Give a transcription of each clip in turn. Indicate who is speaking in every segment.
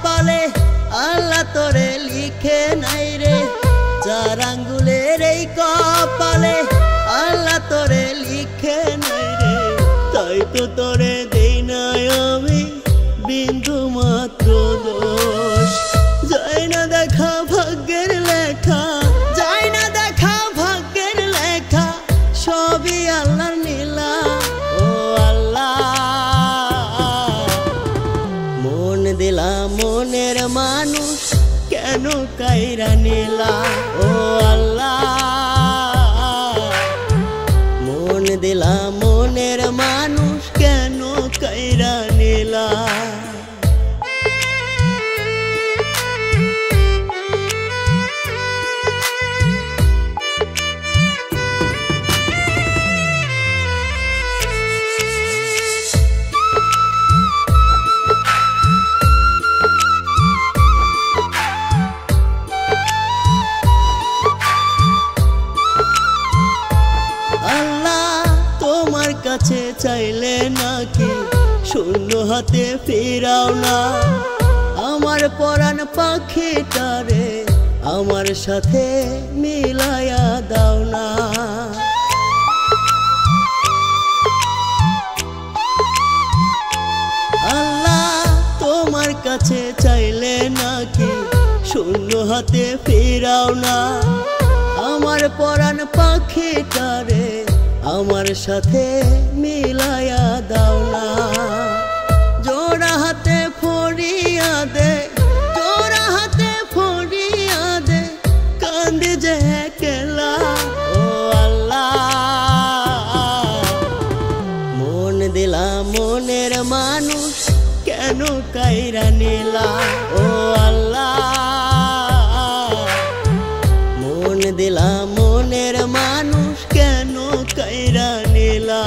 Speaker 1: কপালে আল্লাহ তোরে লিখে নাই রে, যার আঙ্গুলের এই কপালে আল্লাহ তোরে লিখে নাই রে। তাই তো তোরে দেই নাই আমি বিন্দু মাত্র দোষ। যায় না দেখা ভাগ্যের লেখা, যায় না দেখা ভাগ্যের লেখা, সবই আল্লাহর নীলা। ও আল্লাহ, মন দিলাম মনের মানুষ কেন কাইরা নিলা। ও আল্লাহ, মন দিলাম মনের মানুষ কেন কাইরা নিলা। কাছে চাইলে নাকি শূন্য হাতে ফিরাও না, আমার পরাণ পাখিটারে আমার সাথে মিলায়া দাও না। আল্লাহ, তোমার কাছে চাইলে নাকি শূন্য হাতে ফিরাও না, আমার পরাণ পাখিটারে আমার সাথে মিলায়া দাও না। জোড়া হাতে ফড়িয়া দে, জোড়া হাতে ফড়িয়া দে, কান্দে যে একলা। ও আল্লাহ, মন দিলাম মনের মানুষ কেন কাইরা নিলা। ও আল্লাহ, মন দিলাম মনের মানুষ কেন কাইরা নিলা।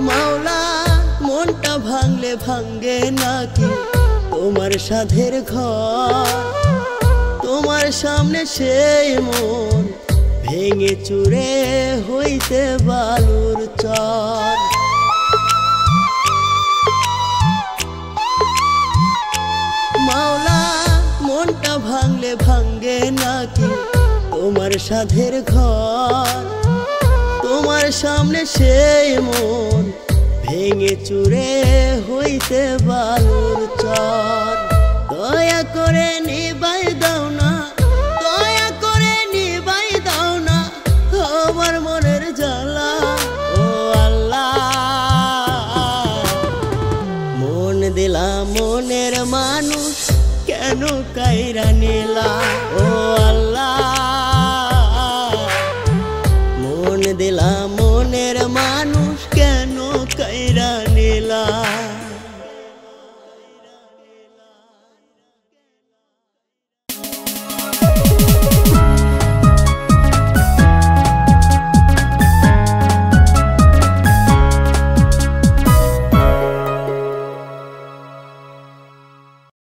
Speaker 1: মাওলা, মনটা ভাঙলে ভাঙ্গে নাকি তোমার সাধের ঘর, তোমার সামনে সেই মন ভেঙে চুরে হইতে বালুর চর। মাওলা, মনটা ভাঙলে ভাঙ্গে নাকি তোমার সাধের ঘর, তোমার সামনে সেই মন ভেঙে চুরে হইতে বালুর চর। দয়া করে নিবাই দাও না, দয়া করে নিবাই দাও না আমার মনের জ্বালা। ও আল্লাহ, মন দিলাম মনের মানুষ কেন কাইরা নিলা। ও আল্লাহ, মন দিলাম মনের